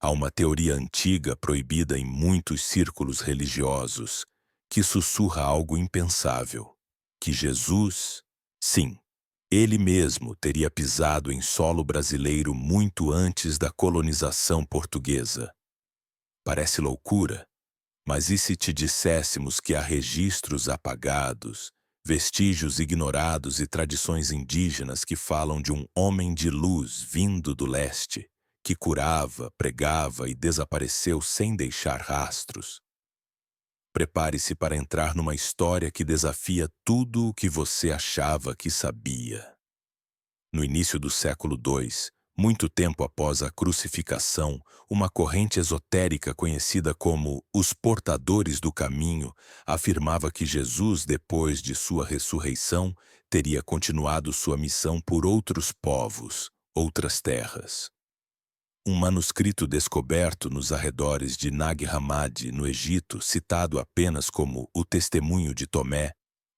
Há uma teoria antiga proibida em muitos círculos religiosos que sussurra algo impensável: que Jesus, sim, ele mesmo teria pisado em solo brasileiro muito antes da colonização portuguesa. Parece loucura, mas e se te disséssemos que há registros apagados, vestígios ignorados e tradições indígenas que falam de um homem de luz vindo do leste, que curava, pregava e desapareceu sem deixar rastros? Prepare-se para entrar numa história que desafia tudo o que você achava que sabia. No início do século II, muito tempo após a crucificação, uma corrente esotérica conhecida como os Portadores do Caminho afirmava que Jesus, depois de sua ressurreição, teria continuado sua missão por outros povos, outras terras. Um manuscrito descoberto nos arredores de Nag Hammadi, no Egito, citado apenas como o Testemunho de Tomé,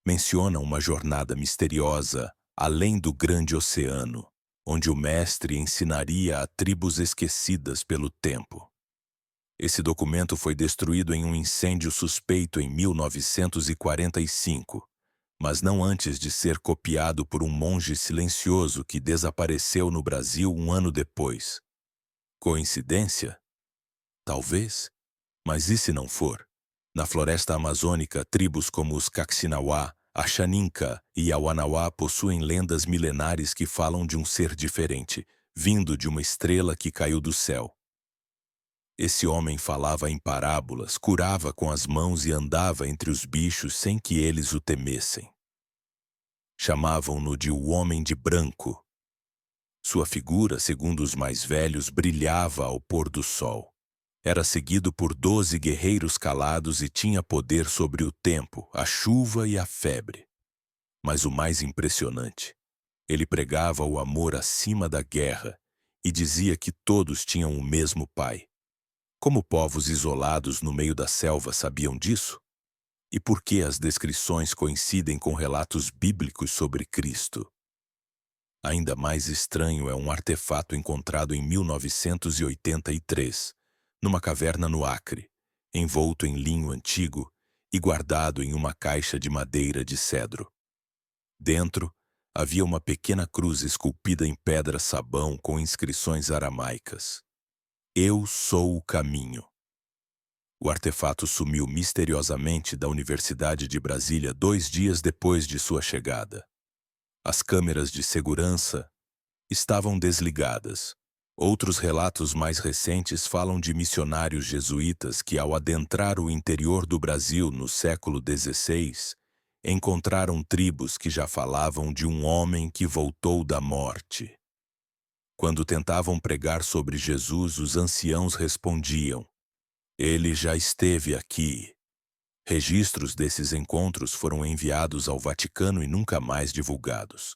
menciona uma jornada misteriosa além do grande oceano, onde o mestre ensinaria a tribos esquecidas pelo tempo. Esse documento foi destruído em um incêndio suspeito em 1945, mas não antes de ser copiado por um monge silencioso que desapareceu no Brasil um ano depois. Coincidência? Talvez. Mas e se não for? Na floresta amazônica, tribos como os Kaxinawa, a Xaninca e a Wanawá possuem lendas milenares que falam de um ser diferente, vindo de uma estrela que caiu do céu. Esse homem falava em parábolas, curava com as mãos e andava entre os bichos sem que eles o temessem. Chamavam-no de o Homem de Branco. Sua figura, segundo os mais velhos, brilhava ao pôr do sol. Era seguido por 12 guerreiros calados e tinha poder sobre o tempo, a chuva e a febre. Mas o mais impressionante, ele pregava o amor acima da guerra e dizia que todos tinham o mesmo pai. Como povos isolados no meio da selva sabiam disso? E por que as descrições coincidem com relatos bíblicos sobre Cristo? Ainda mais estranho é um artefato encontrado em 1983, numa caverna no Acre, envolto em linho antigo e guardado em uma caixa de madeira de cedro. Dentro, havia uma pequena cruz esculpida em pedra-sabão com inscrições aramaicas. Eu sou o caminho. O artefato sumiu misteriosamente da Universidade de Brasília 2 dias depois de sua chegada. As câmeras de segurança estavam desligadas. Outros relatos mais recentes falam de missionários jesuítas que, ao adentrar o interior do Brasil no século XVI, encontraram tribos que já falavam de um homem que voltou da morte. Quando tentavam pregar sobre Jesus, os anciãos respondiam: "Ele já esteve aqui." Registros desses encontros foram enviados ao Vaticano e nunca mais divulgados.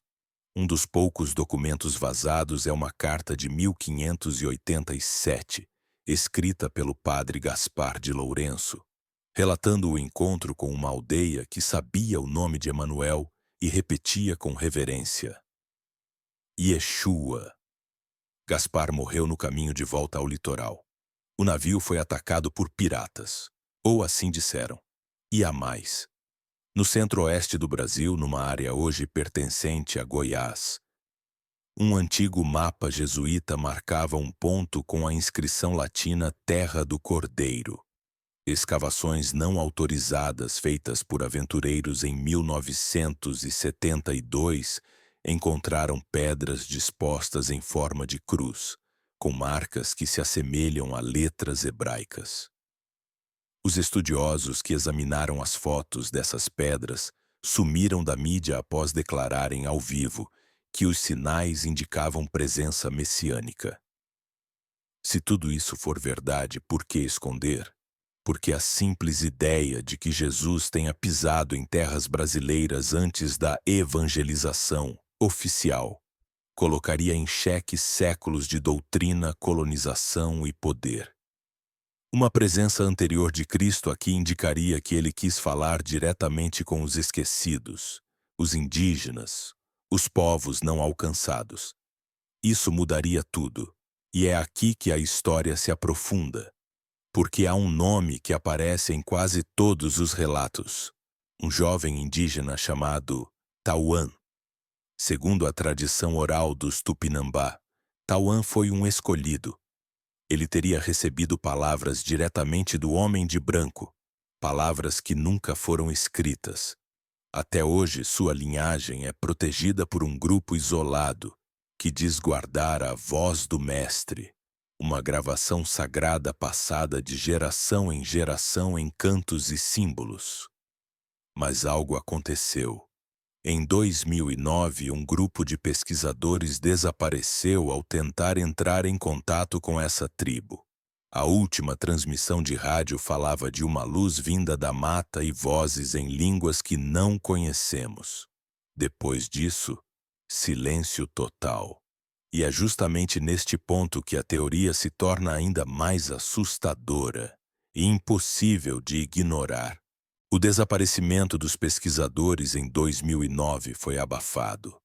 Um dos poucos documentos vazados é uma carta de 1587, escrita pelo padre Gaspar de Lourenço, relatando o encontro com uma aldeia que sabia o nome de Emanuel e repetia com reverência: Yeshua. Gaspar morreu no caminho de volta ao litoral. O navio foi atacado por piratas, ou assim disseram. E há mais. No centro-oeste do Brasil, numa área hoje pertencente a Goiás, um antigo mapa jesuíta marcava um ponto com a inscrição latina Terra do Cordeiro. Escavações não autorizadas feitas por aventureiros em 1972 encontraram pedras dispostas em forma de cruz, com marcas que se assemelham a letras hebraicas. Os estudiosos que examinaram as fotos dessas pedras sumiram da mídia após declararem ao vivo que os sinais indicavam presença messiânica. Se tudo isso for verdade, por que esconder? Porque a simples ideia de que Jesus tenha pisado em terras brasileiras antes da evangelização oficial colocaria em xeque séculos de doutrina, colonização e poder. Uma presença anterior de Cristo aqui indicaria que ele quis falar diretamente com os esquecidos, os indígenas, os povos não alcançados. Isso mudaria tudo. E é aqui que a história se aprofunda, porque há um nome que aparece em quase todos os relatos. Um jovem indígena chamado Tauan. Segundo a tradição oral dos Tupinambá, Tauan foi um escolhido. Ele teria recebido palavras diretamente do homem de branco, palavras que nunca foram escritas. Até hoje, sua linhagem é protegida por um grupo isolado que diz guardar a voz do mestre, uma gravação sagrada passada de geração em geração em cantos e símbolos. Mas algo aconteceu. Em 2009, um grupo de pesquisadores desapareceu ao tentar entrar em contato com essa tribo. A última transmissão de rádio falava de uma luz vinda da mata e vozes em línguas que não conhecemos. Depois disso, silêncio total. E é justamente neste ponto que a teoria se torna ainda mais assustadora e impossível de ignorar. O desaparecimento dos pesquisadores em 2009 foi abafado.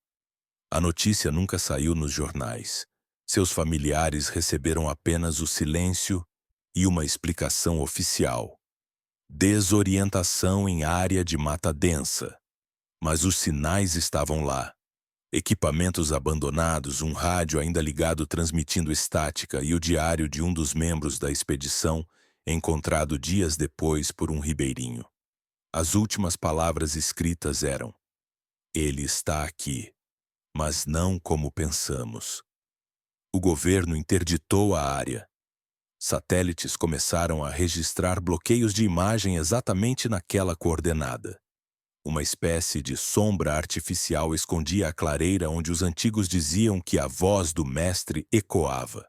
A notícia nunca saiu nos jornais. Seus familiares receberam apenas o silêncio e uma explicação oficial: desorientação em área de mata densa. Mas os sinais estavam lá. Equipamentos abandonados, um rádio ainda ligado transmitindo estática e o diário de um dos membros da expedição, encontrado dias depois por um ribeirinho. As últimas palavras escritas eram: "Ele está aqui, mas não como pensamos." O governo interditou a área. Satélites começaram a registrar bloqueios de imagem exatamente naquela coordenada. Uma espécie de sombra artificial escondia a clareira onde os antigos diziam que a voz do mestre ecoava.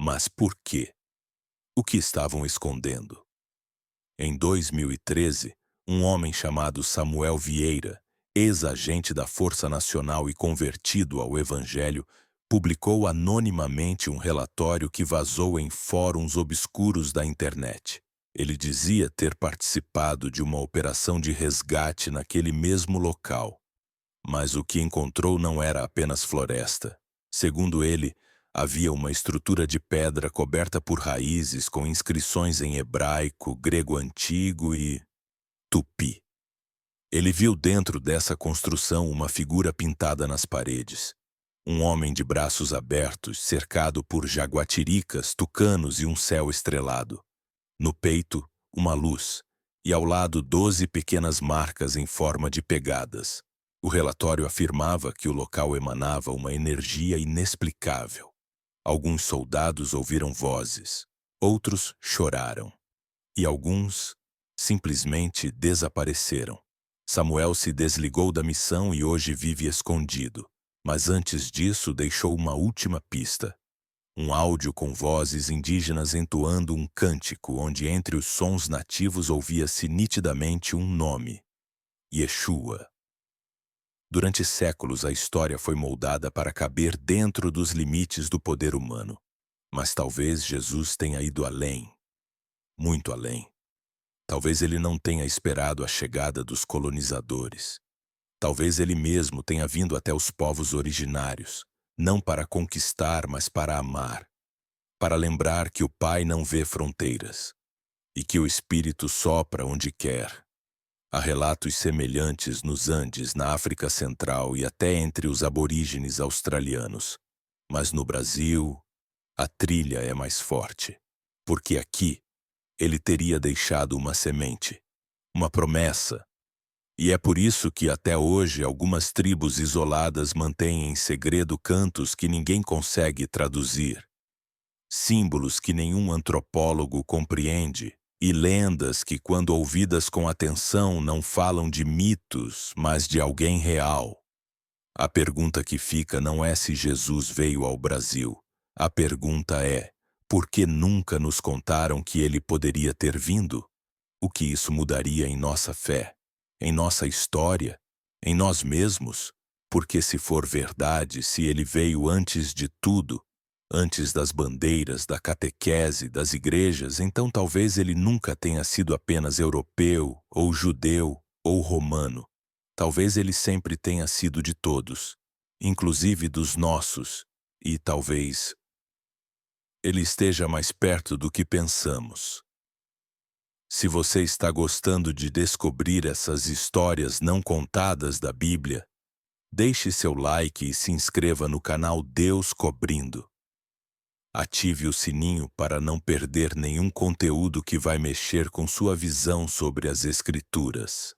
Mas por quê? O que estavam escondendo? Em 2013, um homem chamado Samuel Vieira, ex-agente da Força Nacional e convertido ao Evangelho, publicou anonimamente um relatório que vazou em fóruns obscuros da internet. Ele dizia ter participado de uma operação de resgate naquele mesmo local. Mas o que encontrou não era apenas floresta. Segundo ele, havia uma estrutura de pedra coberta por raízes com inscrições em hebraico, grego antigo e tupi. Ele viu dentro dessa construção uma figura pintada nas paredes. Um homem de braços abertos, cercado por jaguatiricas, tucanos e um céu estrelado. No peito, uma luz, e ao lado 12 pequenas marcas em forma de pegadas. O relatório afirmava que o local emanava uma energia inexplicável. Alguns soldados ouviram vozes, outros choraram, e alguns simplesmente desapareceram. Samuel se desligou da missão e hoje vive escondido, mas antes disso deixou uma última pista. Um áudio com vozes indígenas entoando um cântico onde entre os sons nativos ouvia-se nitidamente um nome: Yeshua. Durante séculos a história foi moldada para caber dentro dos limites do poder humano. Mas talvez Jesus tenha ido além, muito além. Talvez ele não tenha esperado a chegada dos colonizadores. Talvez ele mesmo tenha vindo até os povos originários, não para conquistar, mas para amar. Para lembrar que o Pai não vê fronteiras e que o Espírito sopra onde quer. Há relatos semelhantes nos Andes, na África Central e até entre os aborígenes australianos. Mas no Brasil, a trilha é mais forte, porque aqui ele teria deixado uma semente, uma promessa. E é por isso que até hoje algumas tribos isoladas mantêm em segredo cantos que ninguém consegue traduzir. Símbolos que nenhum antropólogo compreende, e lendas que, quando ouvidas com atenção, não falam de mitos, mas de alguém real. A pergunta que fica não é se Jesus veio ao Brasil. A pergunta é: por que nunca nos contaram que ele poderia ter vindo? O que isso mudaria em nossa fé, em nossa história, em nós mesmos? Porque se for verdade, se ele veio antes de tudo, antes das bandeiras, da catequese, das igrejas, então talvez ele nunca tenha sido apenas europeu, ou judeu, ou romano. Talvez ele sempre tenha sido de todos, inclusive dos nossos, e talvez ele esteja mais perto do que pensamos. Se você está gostando de descobrir essas histórias não contadas da Bíblia, deixe seu like e se inscreva no canal Deus Cobrindo. Ative o sininho para não perder nenhum conteúdo que vai mexer com sua visão sobre as Escrituras.